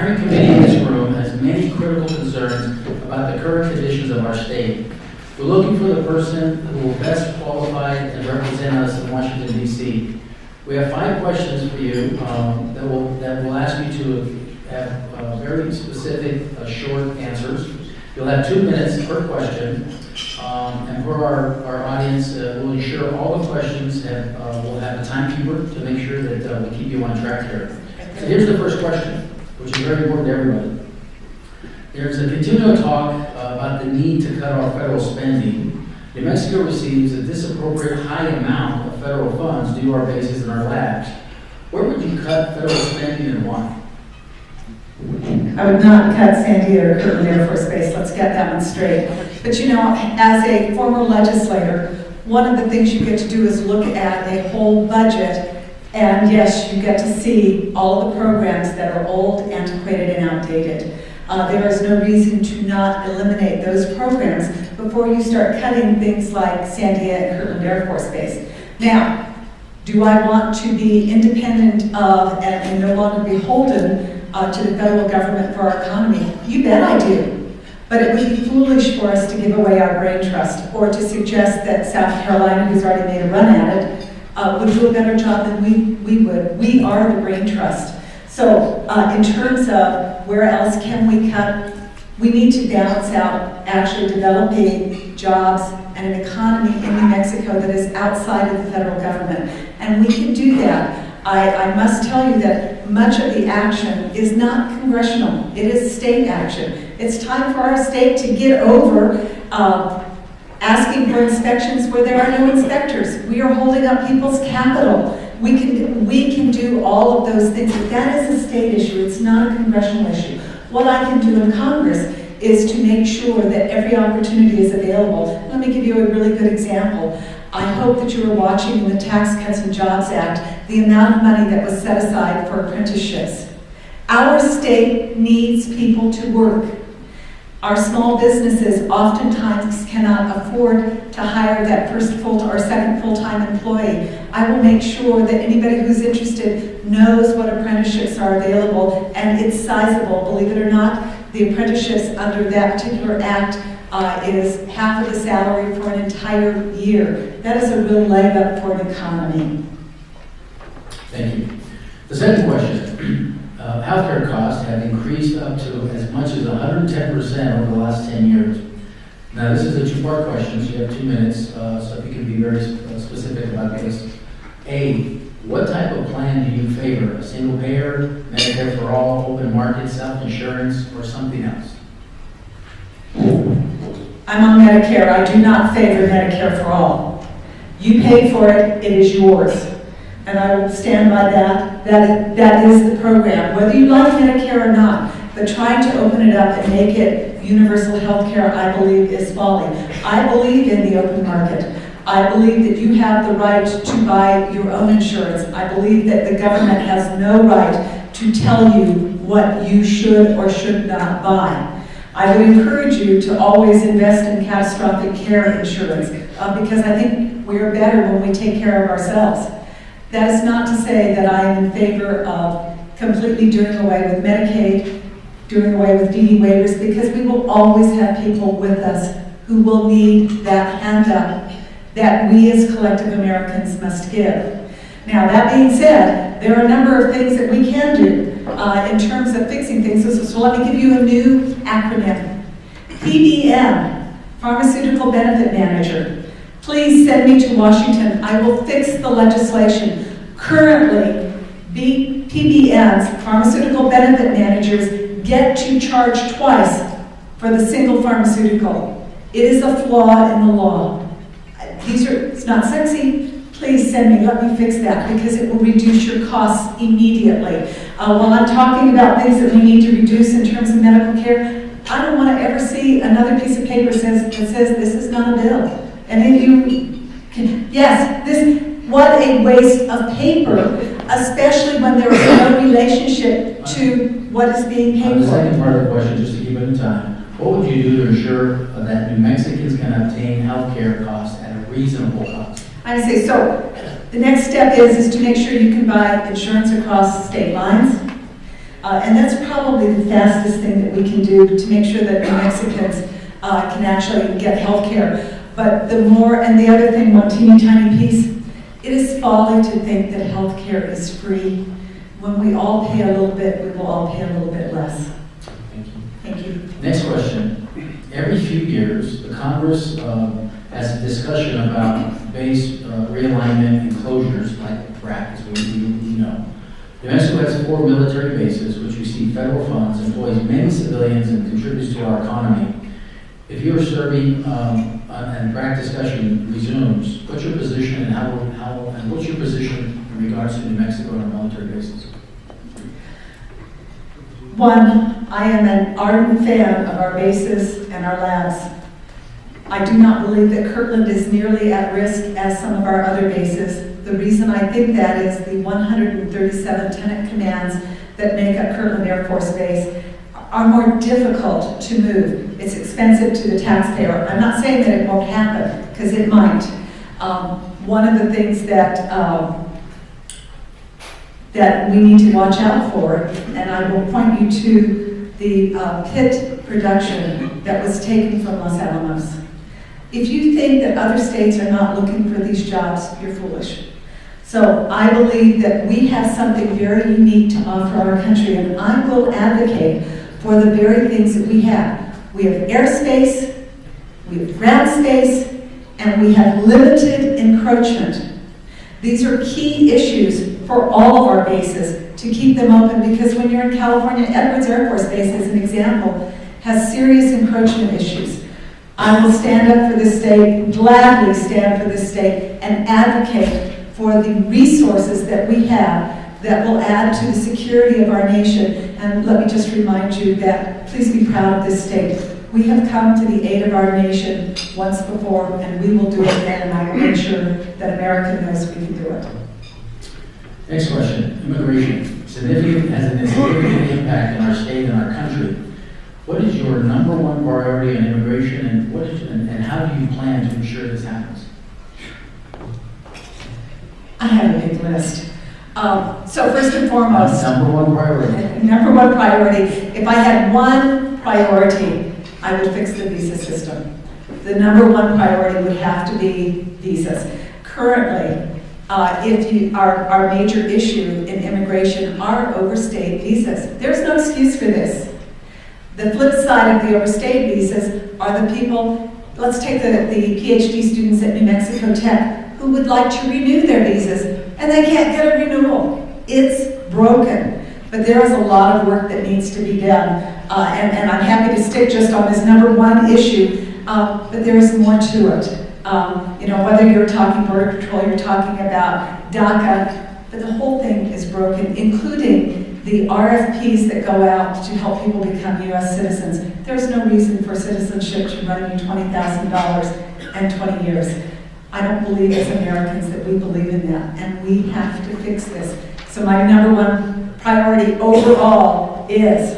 hiring committee in this room has many critical concerns about the current conditions of our state. We're looking for the person who will best qualify and represent us in Washington, D.C. We have 5 questions for you that will ask you to have very specific, short answers. You'll have 2 minutes per question. And for our audience, we'll ensure all the questions will have a timekeeper to make sure that we keep you on track here. So here's the first question, which is very important to everybody. There's a continual talk about the need to cut off federal spending. New Mexico receives a disappropriate high amount of federal funds due to our bases and our labs. Where would you cut federal spending and why? I would not cut Sandy or Kirtland Air Force Base. Let's get that one straight. But you know, as a former legislator, one of the things you get to do is look at a whole budget. And yes, you get to see all of the programs that are old, antiquated, and outdated. There is no reason to not eliminate those programs before you start cutting things like Sandia and Kirtland Air Force Base. Now, do I want to be independent of and no longer beholden to the federal government for our economy? You bet I do. But it would be foolish for us to give away our brain trust or to suggest that South Carolina, who's already made a run at it, would do a better job than we would. We are the brain trust. So in terms of where else can we cut, we need to balance out actually developing jobs and an economy in New Mexico that is outside of the federal government. And we can do that. I must tell you that much of the action is not congressional. It is state action. It's time for our state to get over asking for inspections where there are no inspectors. We are holding up people's capital. We can do all of those things, but that is a state issue. It's not a congressional issue. What I can do in Congress is to make sure that every opportunity is available. Let me give you a really good example. I hope that you were watching in the Tax Cuts and Jobs Act the amount of money that was set aside for apprenticeships. Our state needs people to work. Our small businesses oftentimes cannot afford to hire that first or second full-time employee. I will make sure that anybody who's interested knows what apprenticeships are available, and it's sizable. Believe it or not, the apprenticeships under that particular act is half of the salary for an entire year. That is a real leg up for the economy. Thank you. The second question. Healthcare costs have increased up to as much as 110% over the last 10 years. Now, this is a 2-part question, so you have 2 minutes, so if you can be very specific about this. A, what type of plan do you favor? A single payer, Medicare for all, open market, self-insurance, or something else? I'm on Medicare. I do not favor Medicare for all. You pay for it, it is yours. And I will stand by that. That is the program, whether you like Medicare or not. But trying to open it up and make it universal health care, I believe, is folly. I believe in the open market. I believe that you have the right to buy your own insurance. I believe that the government has no right to tell you what you should or should not buy. I would encourage you to always invest in catastrophic care insurance because I think we are better when we take care of ourselves. That is not to say that I am in favor of completely doing away with Medicaid, doing away with DD waivers, because we will always have people with us who will need that handout that we as collective Americans must give. Now, that being said, there are a number of things that we can do in terms of fixing things. So let me give you a new acronym. PBM, Pharmaceutical Benefit Manager. Please send me to Washington. I will fix the legislation. Currently, PBMs, Pharmaceutical Benefit Managers, get to charge twice for the single pharmaceutical. It is a flaw in the law. It's not sexy. Please send me, let me fix that, because it will reduce your costs immediately. While I'm talking about things that we need to reduce in terms of medical care, I don't want to ever see another piece of paper that says this is not a bill. And if you can, yes, what a waste of paper, especially when there is no relationship to what is being paid for. The second part of the question, just to keep it in time, what would you do to ensure that New Mexicans can obtain health care costs at a reasonable cost? I say, so the next step is to make sure you can buy insurance across state lines. And that's probably the fastest thing that we can do to make sure that New Mexicans can actually get health care. But the more, and the other thing, one teeny tiny piece, it is folly to think that health care is free. When we all pay a little bit, we will all pay a little bit less. Thank you. Thank you. Next question. Every few years, the Congress has a discussion about base realignment and closures, like BRAC, as we know. New Mexico has 4 military bases, which receive federal funds, employs many civilians, and contributes to our economy. If you are serving and BRAC discussion resumes, what's your position and what's your position in regards to New Mexico and our military bases? One, I am an ardent fan of our bases and our labs. I do not believe that Kirtland is nearly at risk as some of our other bases. The reason I think that is the 137 tenant commands that make up Kirtland Air Force Base are more difficult to move. It's expensive to the taxpayer. I'm not saying that it won't happen, because it might. One of the things that we need to watch out for, and I will point you to the pit production that was taken from Los Alamos. If you think that other states are not looking for these jobs, you're foolish. So I believe that we have something very unique to offer our country, and I will advocate for the very things that we have. We have airspace, we have ground space, and we have limited encroachment. These are key issues for all of our bases to keep them open, because when you're in California, Edwards Air Force Base, as an example, has serious encroachment issues. I will stand up for this state, gladly stand for this state, and advocate for the resources that we have that will add to the security of our nation. And let me just remind you that please be proud of this state. We have come to the aid of our nation once before, and we will do it again, and I will make sure that America knows we can do it. Next question. Immigration has a significant impact on our state and our country. What is your number one priority on immigration, and how do you plan to ensure this happens? I have a big list. So first and foremost, Number one priority. Number one priority. If I had one priority, I would fix the visa system. The number one priority would have to be visas. Currently, our major issue in immigration are overstayed visas. There's no excuse for this. The flip side of the overstayed visas are the people, let's take the PhD students at New Mexico Tech, who would like to renew their visas, and they can't get a renewal. It's broken. But there is a lot of work that needs to be done, and I'm happy to stick just on this number one issue, but there is more to it. Whether you're talking Border Patrol, you're talking about DACA, but the whole thing is broken, including the RFPs that go out to help people become U.S. citizens. There's no reason for citizenship to run you $20,000 and 20 years. I don't believe as Americans that we believe in that, and we have to fix this. So my number one priority overall is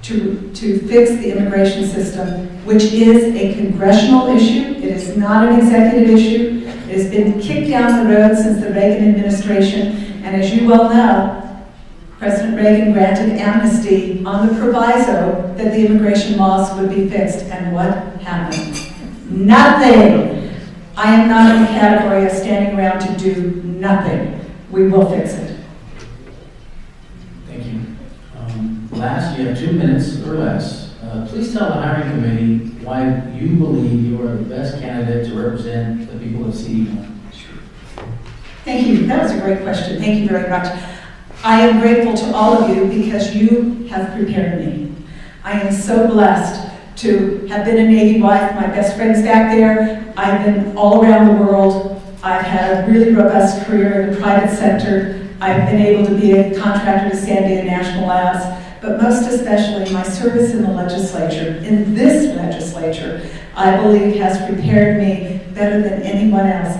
to fix the immigration system, which is a congressional issue. It is not an executive issue. It has been kicked down the road since the Reagan administration, and as you well know, President Reagan granted amnesty on the proviso that the immigration laws would be fixed, and what happened? Nothing! I am not in the category of standing around to do nothing. We will fix it. Thank you. Last, you have 2 minutes or less. Please tell the hiring committee why you believe you are the best candidate to represent the people of CD1. Thank you. That was a great question. Thank you very much. I am grateful to all of you because you have prepared me. I am so blessed to have been a Navy wife. My best friend's back there. I've been all around the world. I've had a really robust career in the private sector. I've been able to be a contractor to Sandia National Labs, but most especially my service in the legislature, in this legislature, I believe has prepared me better than anyone else.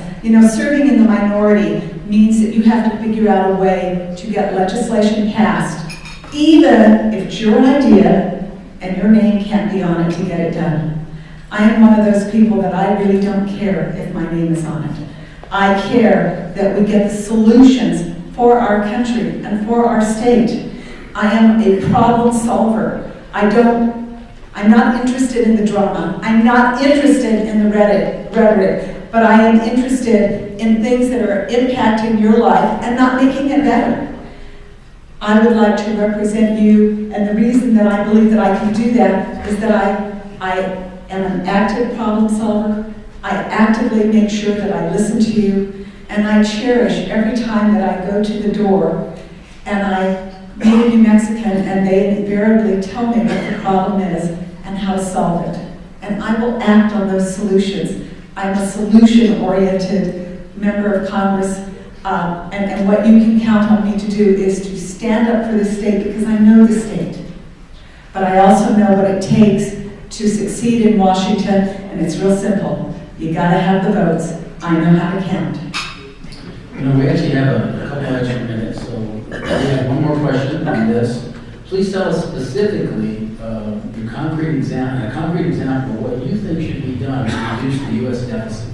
Serving in the minority means that you have to figure out a way to get legislation passed, even if it's your idea and your name can't be on it to get it done. I am one of those people that I really don't care if my name is on it. I care that we get the solutions for our country and for our state. I am a problem solver. I'm not interested in the drama. I'm not interested in the rhetoric, but I am interested in things that are impacting your life and not making it better. I would like to represent you, and the reason that I believe that I can do that is that I am an active problem solver. I actively make sure that I listen to you, and I cherish every time that I go to the door and I meet a New Mexican and they invariably tell me what the problem is and how to solve it. And I will act on those solutions. I'm a solution-oriented member of Congress, and what you can count on me to do is to stand up for the state because I know the state. But I also know what it takes to succeed in Washington, and it's real simple. You gotta have the votes. I know how to count. You know, we actually have a couple extra minutes, so we have one more question on this. Please tell us specifically a concrete example of what you think should be done to reduce the U.S. deficit.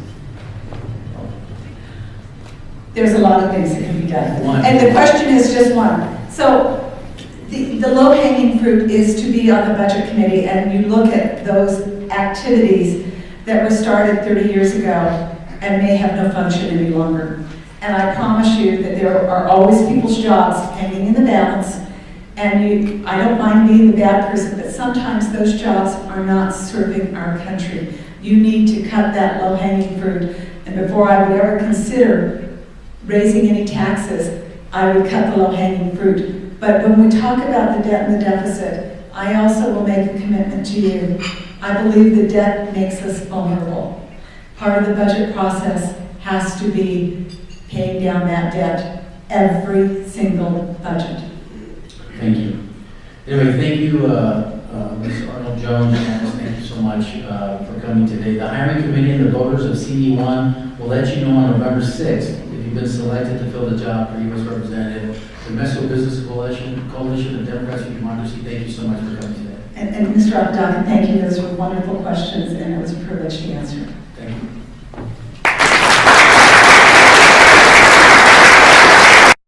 There's a lot of things that can be done. One. And the question is just one. So the low-hanging fruit is to be on the budget committee and you look at those activities that were started 30 years ago and may have no function any longer. And I promise you that there are always people's jobs hanging in the balance. And I don't mind being the bad person, but sometimes those jobs are not serving our country. You need to cut that low-hanging fruit. And before I would ever consider raising any taxes, I would cut the low-hanging fruit. But when we talk about the debt and the deficit, I also will make a commitment to you. I believe the debt makes us vulnerable. Part of the budget process has to be paying down that debt every single budget. Thank you. Anyway, thank you, Ms. Arnold Jones. Janice, thank you so much for coming today. The hiring committee and the voters of CD1 will let you know on November 6th if you've been selected to fill the job for U.S. Representative. The Mexico Business Coalition of Democrats for Democracy, thank you so much for coming today. And Mr. Abdon, thank you. Those were wonderful questions, and it was a privilege to answer.